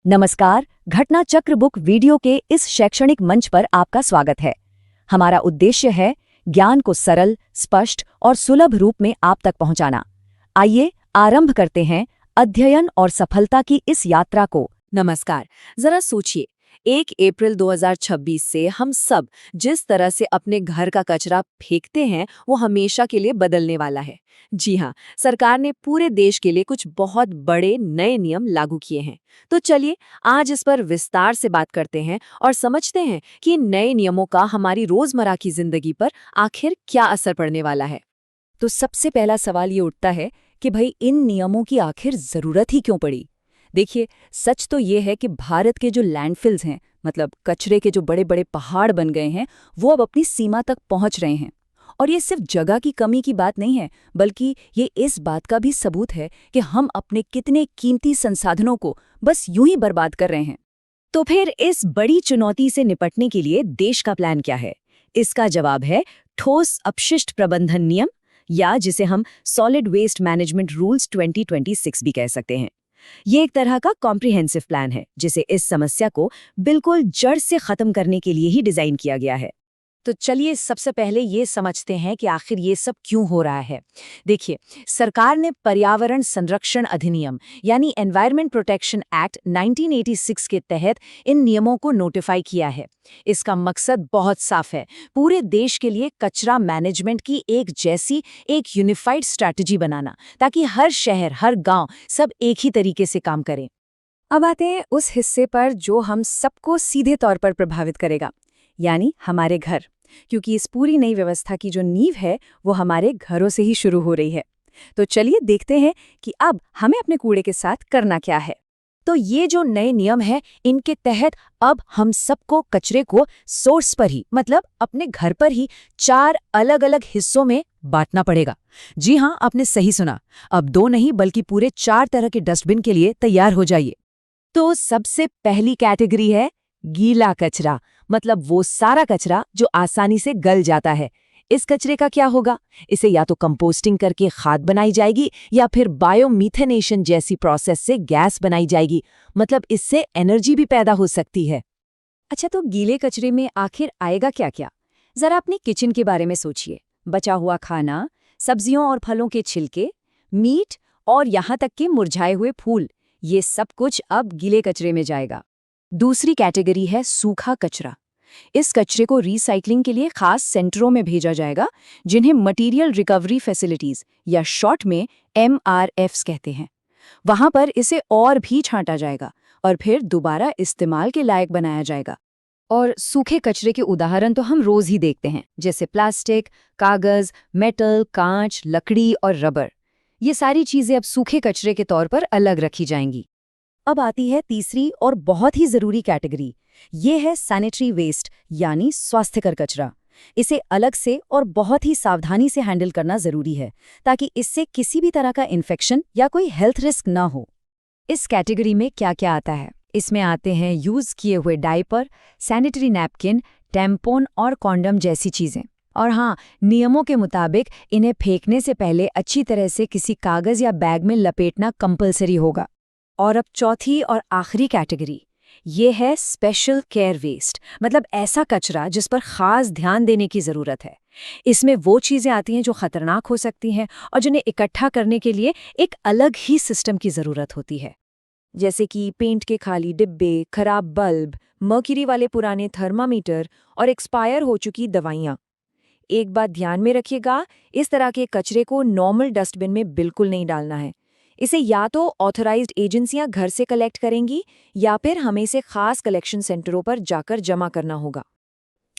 नमस्कार, घटना चक्र बुक वीडियो के इस शैक्षणिक मंच पर आपका स्वागत है। हमारा उद्देश्य है ज्ञान को सरल, स्पष्ट और सुलभ रूप में आप तक पहुंचाना। आइए आरंभ करते हैं अध्ययन और सफलता की इस यात्रा को। नमस्कार। जरा सोचिए, 1 अप्रैल 2026 से हम सब जिस तरह से अपने घर का कचरा फेंकते हैं वो हमेशा के लिए बदलने वाला है। जी हाँ, सरकार ने पूरे देश के लिए कुछ बहुत बड़े नए नियम लागू किए हैं। तो चलिए आज इस पर विस्तार से बात करते हैं और समझते हैं कि इन नए नियमों का हमारी रोजमर्रा की जिंदगी पर आखिर क्या असर पड़ने वाला है। तो सबसे पहला सवाल ये उठता है कि भाई इन नियमों की आखिर जरूरत ही क्यों पड़ी। देखिए, सच तो ये है कि भारत के जो लैंडफिल्स हैं, मतलब कचरे के जो बड़े बड़े पहाड़ बन गए हैं, वो अब अपनी सीमा तक पहुंच रहे हैं। और ये सिर्फ जगह की कमी की बात नहीं है, बल्कि ये इस बात का भी सबूत है कि हम अपने कितने कीमती संसाधनों को बस यूं ही बर्बाद कर रहे हैं। तो फिर इस बड़ी चुनौती से निपटने के लिए देश का प्लान क्या है? इसका जवाब है ठोस अपशिष्ट प्रबंधन नियम, या जिसे हम सॉलिड वेस्ट मैनेजमेंट रूल्स 2026 भी कह सकते हैं। ये एक तरह का कॉम्प्रिहेंसिव प्लान है जिसे इस समस्या को बिल्कुल जड़ से खत्म करने के लिए ही डिजाइन किया गया है। तो चलिए सबसे पहले ये समझते हैं कि आखिर ये सब क्यों हो रहा है। देखिए, सरकार ने पर्यावरण संरक्षण अधिनियम यानी एनवायरमेंट प्रोटेक्शन एक्ट 1986 के तहत इन नियमों को नोटिफाई किया है। इसका मकसद बहुत साफ है, पूरे देश के लिए कचरा मैनेजमेंट की एक यूनिफाइड स्ट्रैटेजी बनाना, ताकि हर शहर, हर गांव सब एक ही तरीके से काम करें। अब आते हैं उस हिस्से पर जो हम सबको सीधे तौर पर प्रभावित करेगा, यानी हमारे घर, क्योंकि इस पूरी नई व्यवस्था की जो नींव है वो हमारे घरों से ही शुरू हो रही है। तो चलिए देखते हैं कि अब हमें अपने कूड़े के साथ करना क्या है। तो ये जो नए नियम है, इनके तहत अब हम सबको कचरे को सोर्स पर ही, मतलब अपने घर पर ही 4 अलग-अलग हिस्सों में बांटना पड़ेगा। जी हाँ, आपने सही सुना, अब 2 नहीं बल्कि पूरे 4 तरह के डस्टबिन के लिए तैयार हो जाइए। तो सबसे पहली कैटेगरी है गीला कचरा, मतलब वो सारा कचरा जो आसानी से गल जाता है। इस कचरे का क्या होगा? इसे या तो कंपोस्टिंग करके खाद बनाई जाएगी या फिर बायोमीथेनेशन जैसी प्रोसेस से गैस बनाई जाएगी, मतलब इससे एनर्जी भी पैदा हो सकती है। अच्छा, तो गीले कचरे में आखिर आएगा क्या-क्या? जरा अपनी किचन के बारे में सोचिए। बचा हुआ खाना, सब्जियों और फलों के छिलके, मीट और यहाँ तक कि मुरझाए हुए फूल, ये सब कुछ अब गीले कचरे में जाएगा। दूसरी कैटेगरी है सूखा कचरा। इस कचरे को रिसाइकलिंग के लिए खास सेंटरों में भेजा जाएगा, जिन्हें मटेरियल रिकवरी फैसिलिटीज या शॉर्ट में MRFs कहते हैं। वहां पर इसे और भी छांटा जाएगा और फिर दोबारा इस्तेमाल के लायक बनाया जाएगा। और सूखे कचरे के उदाहरण तो हम रोज ही देखते हैं, जैसे प्लास्टिक, कागज, मेटल, कांच, लकड़ी और रबर। ये सारी चीजें अब सूखे कचरे के तौर पर अलग रखी जाएंगी। अब आती है तीसरी और बहुत ही जरूरी कैटेगरी। ये है सैनिटरी वेस्ट, यानी स्वास्थ्यकर कचरा। इसे अलग से और बहुत ही सावधानी से हैंडल करना जरूरी है, ताकि इससे किसी भी तरह का इन्फेक्शन या कोई हेल्थ रिस्क ना हो। इस कैटेगरी में क्या क्या आता है? इसमें आते हैं यूज किए हुए डायपर, सैनिटरी नैपकिन, टैम्पोन और कॉन्डम जैसी चीजें। और हाँ, नियमों के मुताबिक इन्हें फेंकने से पहले अच्छी तरह से किसी कागज या बैग में लपेटना कंपलसरी होगा। और अब चौथी और आखिरी कैटेगरी, ये है स्पेशल केयर वेस्ट, मतलब ऐसा कचरा जिस पर खास ध्यान देने की ज़रूरत है। इसमें वो चीज़ें आती हैं जो खतरनाक हो सकती हैं और जिन्हें इकट्ठा करने के लिए एक अलग ही सिस्टम की ज़रूरत होती है, जैसे कि पेंट के खाली डिब्बे, खराब बल्ब, मर्क्यूरी वाले पुराने थर्मामीटर और एक्सपायर हो चुकी दवाइयाँ। एक बात ध्यान में रखिएगा, इस तरह के कचरे को नॉर्मल डस्टबिन में बिल्कुल नहीं डालना है। इसे या तो ऑथराइज्ड एजेंसियां घर से कलेक्ट करेंगी या फिर हमें इसे खास कलेक्शन सेंटरों पर जाकर जमा करना होगा।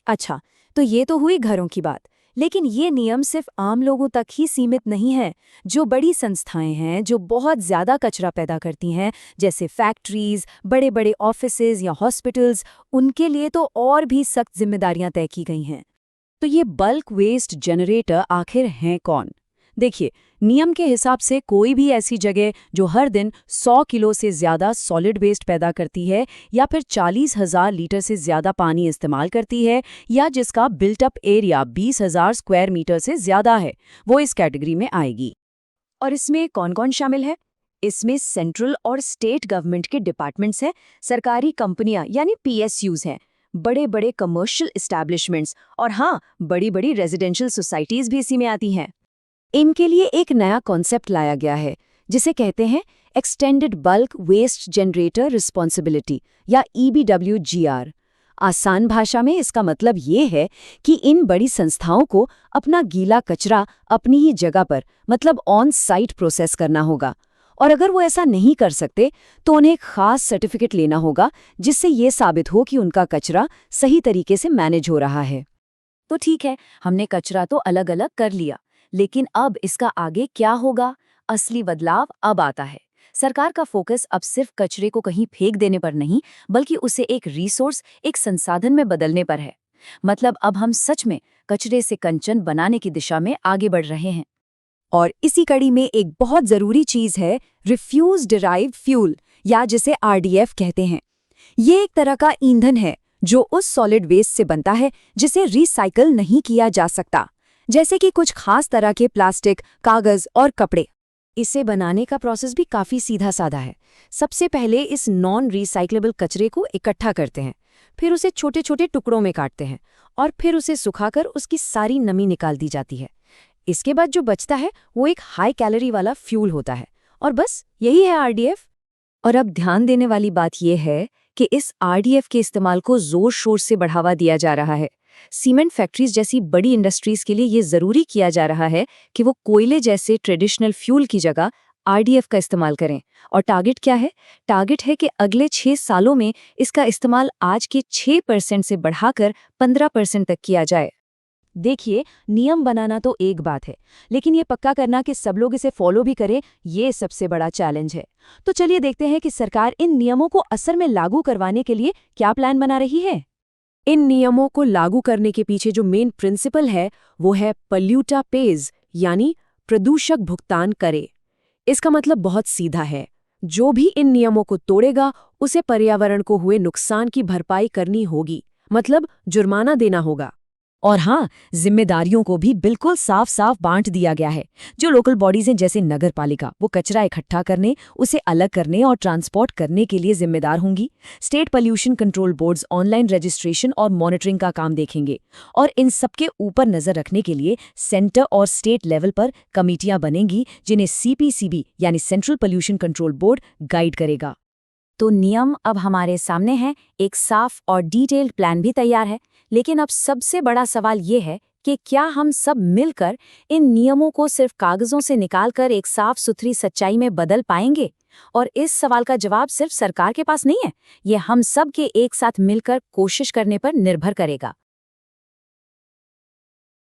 अच्छा, तो ये तो हुई घरों की बात, लेकिन ये नियम सिर्फ आम लोगों तक ही सीमित नहीं है। जो बड़ी संस्थाएं हैं जो बहुत ज्यादा कचरा पैदा करती हैं, जैसे फैक्ट्रीज, बड़े बड़े ऑफिसेज या हॉस्पिटल्स, उनके लिए तो और भी सख्त जिम्मेदारियां तय की गई हैं। तो ये बल्क वेस्ट जनरेटर आखिर हैं कौन? देखिए, नियम के हिसाब से कोई भी ऐसी जगह जो हर दिन 100 किलो से ज्यादा सॉलिड वेस्ट पैदा करती है या फिर 40,000 लीटर से ज्यादा पानी इस्तेमाल करती है या जिसका built up area 20,000 square meter से ज्यादा है, वो इस कैटेगरी में आएगी। और इसमें कौन कौन शामिल है? इसमें सेंट्रल और स्टेट गवर्नमेंट के डिपार्टमेंट्स हैं, सरकारी कंपनियां यानी पीएसयूज हैं, बड़े बड़े कमर्शियल एस्टैब्लिशमेंट्स और हाँ, बड़ी बड़ी रेजिडेंशियल सोसाइटीज भी इसी में आती हैं। इनके लिए एक नया कॉन्सेप्ट लाया गया है जिसे कहते हैं extended bulk waste generator responsibility या EBWGR। आसान भाषा में इसका मतलब ये है कि इन बड़ी संस्थाओं को अपना गीला कचरा अपनी ही जगह पर मतलब ऑन साइट प्रोसेस करना होगा, और अगर वो ऐसा नहीं कर सकते तो उन्हें एक खास सर्टिफिकेट लेना होगा जिससे ये साबित हो कि उनका कचरा सही तरीके से मैनेज हो रहा है। तो ठीक है, हमने कचरा तो अलग अलग कर लिया, लेकिन अब इसका आगे क्या होगा? असली बदलाव अब आता है। सरकार का फोकस अब सिर्फ कचरे को कहीं फेंक देने पर नहीं, बल्कि उसे एक रिसोर्स, एक संसाधन में बदलने पर है। मतलब अब हम सच में कचरे से कंचन बनाने की दिशा में आगे बढ़ रहे हैं। और इसी कड़ी में एक बहुत जरूरी चीज है रिफ्यूज डिराइव्ड फ्यूल, या जिसे RDF कहते हैं। ये एक तरह का ईंधन है जो उस सॉलिड वेस्ट से बनता है जिसे रिसाइकल नहीं किया जा सकता, जैसे कि कुछ खास तरह के प्लास्टिक, कागज और कपड़े। इसे बनाने का प्रोसेस भी काफी सीधा साधा है। सबसे पहले इस नॉन रिसाइक्लेबल कचरे को इकट्ठा करते हैं, फिर उसे छोटे छोटे टुकड़ों में काटते हैं और फिर उसे सुखाकर उसकी सारी नमी निकाल दी जाती है। इसके बाद जो बचता है वो एक हाई कैलोरी वाला फ्यूल होता है, और बस यही है RDF। और अब ध्यान देने वाली बात यह है कि इस RDF के इस्तेमाल को जोर शोर से बढ़ावा दिया जा रहा है। सीमेंट फैक्ट्रीज जैसी बड़ी इंडस्ट्रीज के लिए ये जरूरी किया जा रहा है कि वो कोयले जैसे ट्रेडिशनल फ्यूल की जगह RDF का इस्तेमाल करें। और टारगेट क्या है? टारगेट है कि अगले 6 सालों में इसका इस्तेमाल आज के 6% से बढ़ाकर 15% तक किया जाए। देखिए, नियम बनाना तो एक बात है, लेकिन ये पक्का करना कि सब लोग इसे फॉलो भी करें, ये सबसे बड़ा चैलेंज है। तो चलिए देखते हैं कि सरकार इन नियमों को असर में लागू करवाने के लिए क्या प्लान बना रही है। इन नियमों को लागू करने के पीछे जो मेन प्रिंसिपल है वो है पल्यूटर पेज, यानी प्रदूषक भुगतान करे। इसका मतलब बहुत सीधा है, जो भी इन नियमों को तोड़ेगा उसे पर्यावरण को हुए नुकसान की भरपाई करनी होगी, मतलब जुर्माना देना होगा। और हाँ, जिम्मेदारियों को भी बिल्कुल साफ साफ बांट दिया गया है। जो लोकल बॉडीज हैं जैसे नगर पालिका, वो कचरा इकट्ठा करने, उसे अलग करने और ट्रांसपोर्ट करने के लिए जिम्मेदार होंगी। State pollution control boards online registration और मॉनिटरिंग का काम देखेंगे, और इन सबके ऊपर नजर रखने के लिए सेंटर और स्टेट लेवल पर कमेटियां बनेंगी जिन्हें CPCB यानी central pollution control board guide करेगा। तो नियम अब हमारे सामने हैं, एक साफ और डिटेल्ड प्लान भी तैयार है, लेकिन अब सबसे बड़ा सवाल ये है कि क्या हम सब मिलकर इन नियमों को सिर्फ कागजों से निकालकर एक साफ सुथरी सच्चाई में बदल पाएंगे? और इस सवाल का जवाब सिर्फ सरकार के पास नहीं है, ये हम सब के एक साथ मिलकर कोशिश करने पर निर्भर करेगा।